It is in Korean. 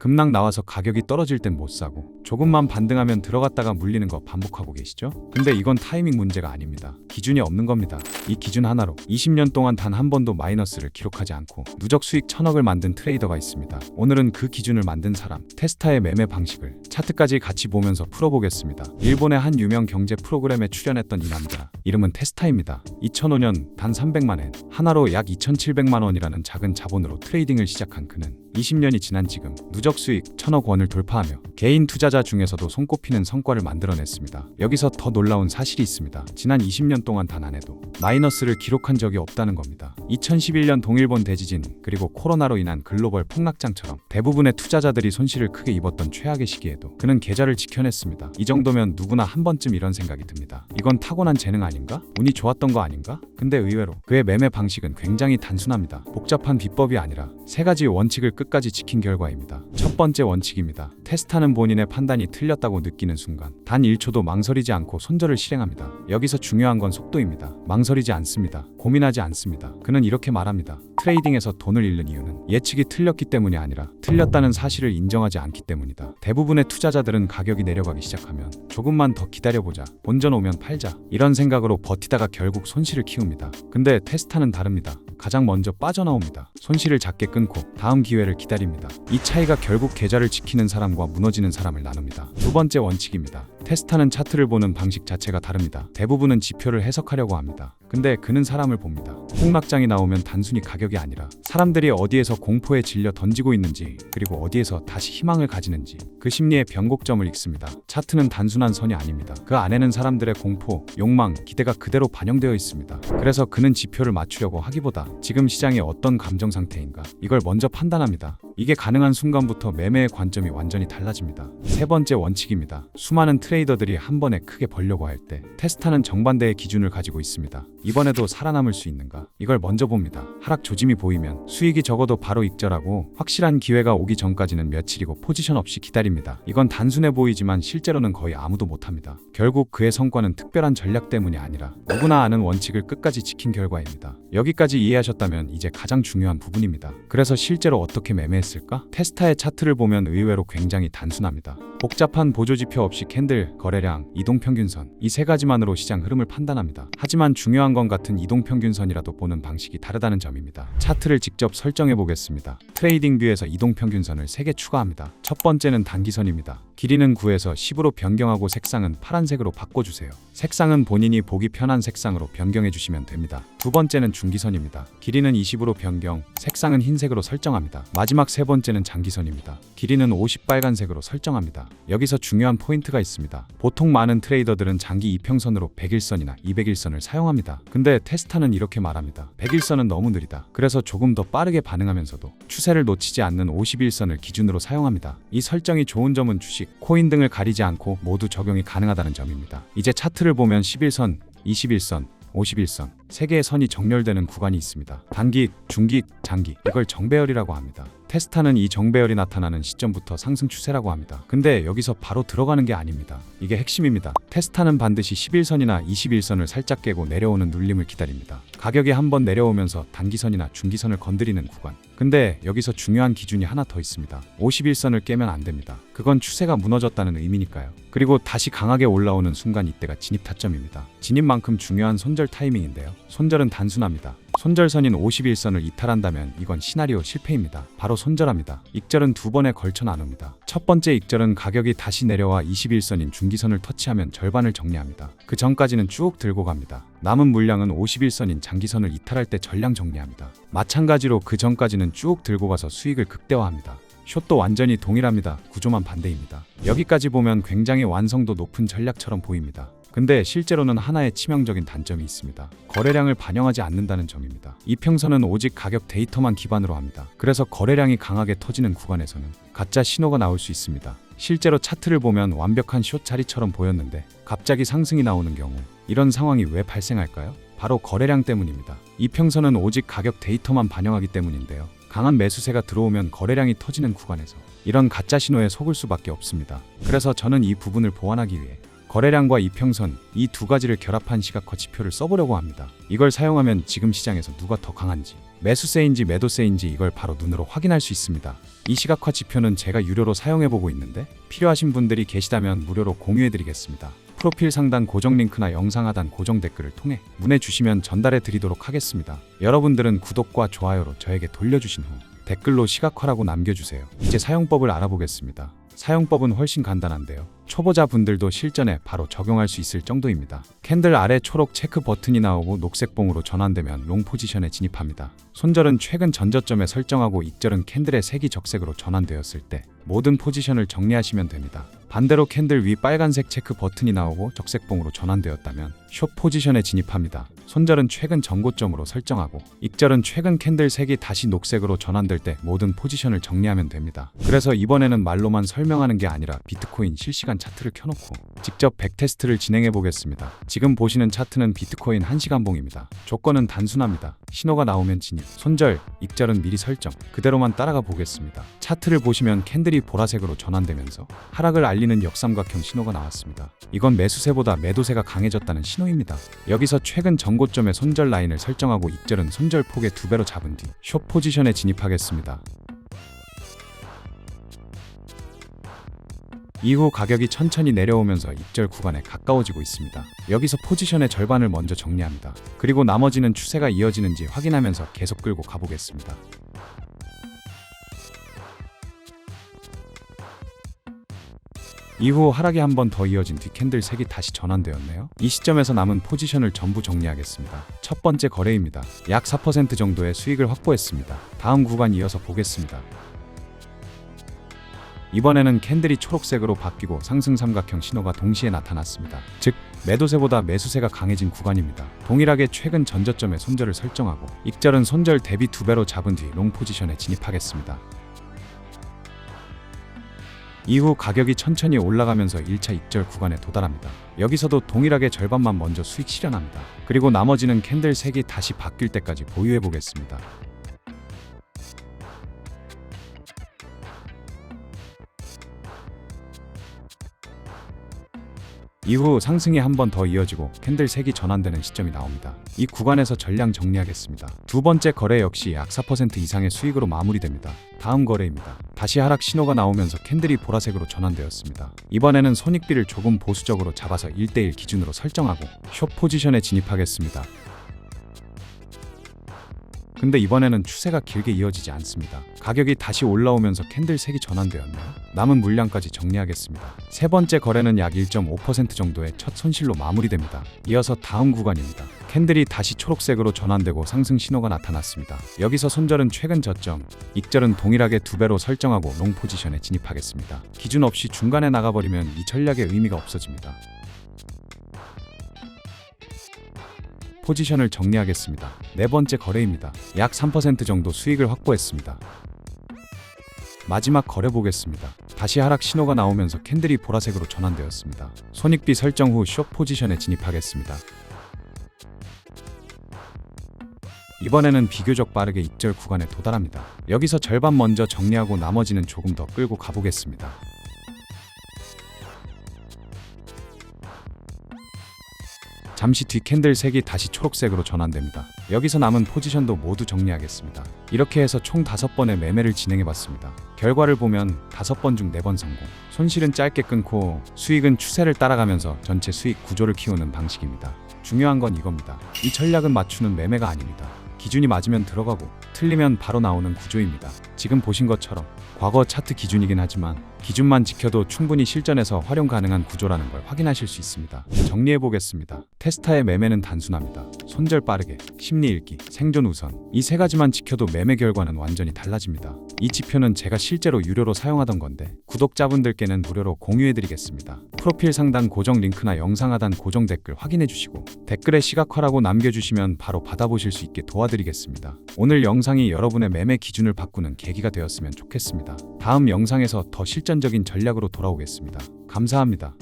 급락 나와서 가격이 떨어질 땐 못 사고 조금만 반등하면 들어갔다가 물리는 거 반복하고 계시죠? 근데 이건 타이밍 문제가 아닙니다. 기준이 없는 겁니다. 이 기준 하나로 20년 동안 단 한 번도 마이너스를 기록하지 않고 누적 수익 1000억을 만든 트레이더가 있습니다. 오늘은 그 기준을 만든 사람, 테스타의 매매 방식을 차트까지 같이 보면서 풀어보겠습니다. 일본의 한 유명 경제 프로그램에 출연했던 이 남자, 이름은 테스타입니다. 2005년 단 300만엔, 하나로 약 2700만 원이라는 작은 자본으로 트레이딩을 시작한 그는 20년이 지난 지금 누적 수익 1000억 원을 돌파하며 개인 투자자 중에서도 손꼽히는 성과를 만들어냈습니다. 여기서 더 놀라운 사실이 있습니다. 지난 20년 동안 단 한 해도 마이너스를 기록한 적이 없다는 겁니다. 2011년 동일본 대지진 그리고 코로나로 인한 글로벌 폭락장처럼 대부분의 투자자들이 손실을 크게 입었던 최악의 시기에도 그는 계좌를 지켜냈습니다. 이 정도면 누구나 한 번쯤 이런 생각이 듭니다. 이건 타고난 재능 아닌가? 운이 좋았던 거 아닌가? 근데 의외로 그의 매매 방식은 굉장히 단순합니다. 복잡한 비법이 아니라 세 가지 원칙을 끝까지 지킨 결과입니다. 첫 번째 원칙입니다. 테스타는 본인의 판단이 틀렸다고 느끼는 순간 단 1초도 망설이지 않고 손절을 실행합니다. 여기서 중요한 건 속도입니다. 망설이지 않습니다. 고민하지 않습니다. 그는 이렇게 말합니다. 트레이딩에서 돈을 잃는 이유는 예측이 틀렸기 때문이 아니라 틀렸다는 사실을 인정하지 않기 때문이다. 대부분의 투자자들은 가격이 내려가기 시작하면 조금만 더 기다려보자, 본전 오면 팔자, 이런 생각으로 버티다가 결국 손실을 키웁니다. 근데 테스타는 다릅니다. 가장 먼저 빠져나옵니다. 손실을 작게 끊고 다음 기회를 기다립니다. 이 차이가 결국 계좌를 지키는 사람과 무너지는 사람을 나눕니다. 두 번째 원칙입니다. 테스타는 차트를 보는 방식 자체가 다릅니다. 대부분은 지표를 해석하려고 합니다. 근데 그는 사람을 봅니다. 폭락장이 나오면 단순히 가격이 아니라 사람들이 어디에서 공포에 질려 던지고 있는지, 그리고 어디에서 다시 희망을 가지는지, 그 심리의 변곡점을 읽습니다. 차트는 단순한 선이 아닙니다. 그 안에는 사람들의 공포, 욕망, 기대가 그대로 반영되어 있습니다. 그래서 그는 지표를 맞추려고 하기보다 지금 시장이 어떤 감정 상태인가, 이걸 먼저 판단합니다. 이게 가능한 순간부터 매매의 관점이 완전히 달라집니다. 세 번째 원칙입니다. 수많은 트레이더들이 한 번에 크게 벌려고 할 때 테스타는 정반대의 기준을 가지고 있습니다. 이번에도 살아남을 수 있는가? 이걸 먼저 봅니다. 하락 조짐이 보이면 수익이 적어도 바로 익절하고 확실한 기회가 오기 전까지는 며칠이고 포지션 없이 기다립니다. 이건 단순해 보이지만 실제로는 거의 아무도 못합니다. 결국 그의 성과는 특별한 전략 때문이 아니라 누구나 아는 원칙을 끝까지 지킨 결과입니다. 여기까지 이해하셨다면 이제 가장 중요한 부분입니다. 그래서 실제로 어떻게 매매했을까? 테스타의 차트를 보면 의외로 굉장히 단순합니다. 복잡한 보조지표 없이 캔들, 거래량, 이동평균선, 이 세 가지만으로 시장 흐름을 판단합니다. 하지만 중요한 건 같은 이동평균선이라도 보는 방식이 다르다는 점입니다. 차트를 직접 설정해 보겠습니다. 트레이딩 뷰에서 이동평균선을 3개 추가합니다. 첫 번째는 단기선입니다. 길이는 9에서 10으로 변경하고 색상은 파란색으로 바꿔주세요. 색상은 본인이 보기 편한 색상으로 변경해 주시면 됩니다. 두 번째는 중기선입니다. 길이는 20으로 변경, 색상은 흰색으로 설정합니다. 마지막 세 번째는 장기선입니다. 길이는 50 빨간색으로 설정합니다. 여기서 중요한 포인트가 있습니다. 보통 많은 트레이더들은 장기 이평선으로 100일선이나 200일선을 사용합니다. 근데 테스타는 이렇게 말합니다. 100일선은 너무 느리다. 그래서 조금 더 빠르게 반응하면서도 추세를 놓치지 않는 50일선을 기준으로 사용합니다. 이 설정이 좋은 점은 주식, 코인 등을 가리지 않고 모두 적용이 가능하다는 점입니다. 이제 차트를 보면 11선, 21선, 51선, 3개의 선이 정렬되는 구간이 있습니다. 단기, 중기, 장기, 이걸 정배열이라고 합니다. 테스타는 이 정배열이 나타나는 시점부터 상승 추세라고 합니다. 근데 여기서 바로 들어가는 게 아닙니다. 이게 핵심입니다. 테스타는 반드시 11선이나 21선을 살짝 깨고 내려오는 눌림을 기다립니다. 가격이 한번 내려오면서 단기선이나 중기선을 건드리는 구간. 근데 여기서 중요한 기준이 하나 더 있습니다. 51선을 깨면 안 됩니다. 그건 추세가 무너졌다는 의미니까요. 그리고 다시 강하게 올라오는 순간 이때가 진입 타점입니다. 진입만큼 중요한 손절 타이밍인데요. 손절은 단순합니다. 손절선인 51선을 이탈한다면 이건 시나리오 실패입니다. 바로 손절합니다. 익절은 2번에 걸쳐 나눕니다. 첫 번째 익절은 가격이 다시 내려와 21선인 중기선을 터치하면 절반을 정리합니다. 그 전까지는 쭉 들고 갑니다. 남은 물량은 51선인 장기선을 이탈할 때 전량 정리합니다. 마찬가지로 그 전까지는 쭉 들고 가서 수익을 극대화합니다. 숏도 완전히 동일합니다. 구조만 반대입니다. 여기까지 보면 굉장히 완성도 높은 전략처럼 보입니다. 근데 실제로는 하나의 치명적인 단점이 있습니다. 거래량을 반영하지 않는다는 점입니다. 이평선은 오직 가격 데이터만 기반으로 합니다. 그래서 거래량이 강하게 터지는 구간에서는 가짜 신호가 나올 수 있습니다. 실제로 차트를 보면 완벽한 숏 자리처럼 보였는데 갑자기 상승이 나오는 경우 이런 상황이 왜 발생할까요? 바로 거래량 때문입니다. 이평선은 오직 가격 데이터만 반영하기 때문인데요. 강한 매수세가 들어오면 거래량이 터지는 구간에서 이런 가짜 신호에 속을 수밖에 없습니다. 그래서 저는 이 부분을 보완하기 위해 거래량과 이평선, 이 두 가지를 결합한 시각화 지표를 써보려고 합니다. 이걸 사용하면 지금 시장에서 누가 더 강한지, 매수세인지 매도세인지 이걸 바로 눈으로 확인할 수 있습니다. 이 시각화 지표는 제가 유료로 사용해보고 있는데 필요하신 분들이 계시다면 무료로 공유해드리겠습니다. 프로필 상단 고정 링크나 영상 하단 고정 댓글을 통해 문의 주시면 전달해 드리도록 하겠습니다. 여러분들은 구독과 좋아요로 저에게 돌려주신 후 댓글로 시각화라고 남겨주세요. 이제 사용법을 알아보겠습니다. 사용법은 훨씬 간단한데요. 초보자분들도 실전에 바로 적용할 수 있을 정도입니다. 캔들 아래 초록 체크 버튼이 나오고 녹색 봉으로 전환되면 롱 포지션에 진입합니다. 손절은 최근 전저점에 설정하고 익절은 캔들의 색이 적색으로 전환되었을 때 모든 포지션을 정리하시면 됩니다. 반대로 캔들 위 빨간색 체크 버튼이 나오고 적색 봉으로 전환되었다면 숏 포지션에 진입합니다. 손절은 최근 전고점으로 설정하고 익절은 최근 캔들 색이 다시 녹색으로 전환될 때 모든 포지션을 정리하면 됩니다. 그래서 이번에는 말로만 설명하는 게 아니라 비트코인 실시간 차트를 켜놓고 직접 백테스트를 진행해 보겠습니다. 지금 보시는 차트는 비트코인 1시간 봉입니다. 조건은 단순합니다. 신호가 나오면 진입, 손절, 익절은 미리 설정, 그대로만 따라가 보겠습니다. 차트를 보시면 캔들이 보라색으로 전환되면서 하락을 알리는 역삼각형 신호가 나왔습니다. 이건 매수세보다 매도세가 강해졌다는 신호입니다. 여기서 최근 전고점의 손절 라인을 설정하고 익절은 손절 폭의 2배로 잡은 뒤 숏 포지션에 진입하겠습니다. 이후 가격이 천천히 내려오면서 익절 구간에 가까워지고 있습니다. 여기서 포지션의 절반을 먼저 정리합니다. 그리고 나머지는 추세가 이어지는지 확인하면서 계속 끌고 가보겠습니다. 이후 하락이 한 번 더 이어진 뒤 캔들 색이 다시 전환되었네요. 이 시점에서 남은 포지션을 전부 정리하겠습니다. 첫 번째 거래입니다. 약 4% 정도의 수익을 확보했습니다. 다음 구간 이어서 보겠습니다. 이번에는 캔들이 초록색으로 바뀌고 상승 삼각형 신호가 동시에 나타났습니다. 즉 매도세보다 매수세가 강해진 구간입니다. 동일하게 최근 전저점에 손절을 설정하고 익절은 손절 대비 2배로 잡은 뒤 롱 포지션에 진입하겠습니다. 이후 가격이 천천히 올라가면서 1차 익절 구간에 도달합니다. 여기서도 동일하게 절반만 먼저 수익 실현합니다. 그리고 나머지는 캔들 색이 다시 바뀔 때까지 보유해 보겠습니다. 이후 상승이 한 번 더 이어지고 캔들 색이 전환되는 시점이 나옵니다. 이 구간에서 전량 정리하겠습니다. 두 번째 거래 역시 약 4% 이상의 수익으로 마무리됩니다. 다음 거래입니다. 다시 하락 신호가 나오면서 캔들이 보라색으로 전환되었습니다. 이번에는 손익비를 조금 보수적으로 잡아서 1대1 기준으로 설정하고 숏 포지션에 진입하겠습니다. 근데 이번에는 추세가 길게 이어지지 않습니다. 가격이 다시 올라오면서 캔들 색이 전환되었네요. 남은 물량까지 정리하겠습니다. 세 번째 거래는 약 1.5% 정도의 첫 손실로 마무리됩니다. 이어서 다음 구간입니다. 캔들이 다시 초록색으로 전환되고 상승 신호가 나타났습니다. 여기서 손절은 최근 저점, 익절은 동일하게 2배로 설정하고 롱 포지션에 진입하겠습니다. 기준 없이 중간에 나가버리면 이 전략의 의미가 없어집니다. 포지션을 정리하겠습니다. 네 번째 거래입니다. 약 3% 정도 수익을 확보했습니다. 마지막 거래 보겠습니다. 다시 하락 신호가 나오면서 캔들이 보라색으로 전환되었습니다. 손익비 설정 후 숏 포지션에 진입하겠습니다. 이번에는 비교적 빠르게 익절 구간에 도달합니다. 여기서 절반 먼저 정리하고 나머지는 조금 더 끌고 가보겠습니다. 잠시 뒤 캔들 색이 다시 초록색으로 전환됩니다. 여기서 남은 포지션도 모두 정리하겠습니다. 이렇게 해서 총 5번의 매매를 진행해봤습니다. 결과를 보면 5번 중 4번 성공, 손실은 짧게 끊고 수익은 추세를 따라가면서 전체 수익 구조를 키우는 방식입니다. 중요한 건 이겁니다. 이 전략은 맞추는 매매가 아닙니다. 기준이 맞으면 들어가고 틀리면 바로 나오는 구조입니다. 지금 보신 것처럼 과거 차트 기준이긴 하지만 기준만 지켜도 충분히 실전에서 활용 가능한 구조라는 걸 확인하실 수 있습니다. 정리해 보겠습니다. 테스타의 매매는 단순합니다. 손절 빠르게, 심리 읽기, 생존 우선, 이 3가지만 지켜도 매매 결과는 완전히 달라집니다. 이 지표는 제가 실제로 유료로 사용하던 건데 구독자분들께는 무료로 공유해 드리겠습니다. 프로필 상단 고정 링크나 영상 하단 고정 댓글 확인해 주시고 댓글에 시각화라고 남겨주시면 바로 받아보실 수 있게 도와드리겠습니다. 오늘 영상이 여러분의 매매 기준을 바꾸는 계기가 되었으면 좋겠습니다. 다음 영상에서 더 실전적인 전략으로 돌아오겠습니다. 감사합니다.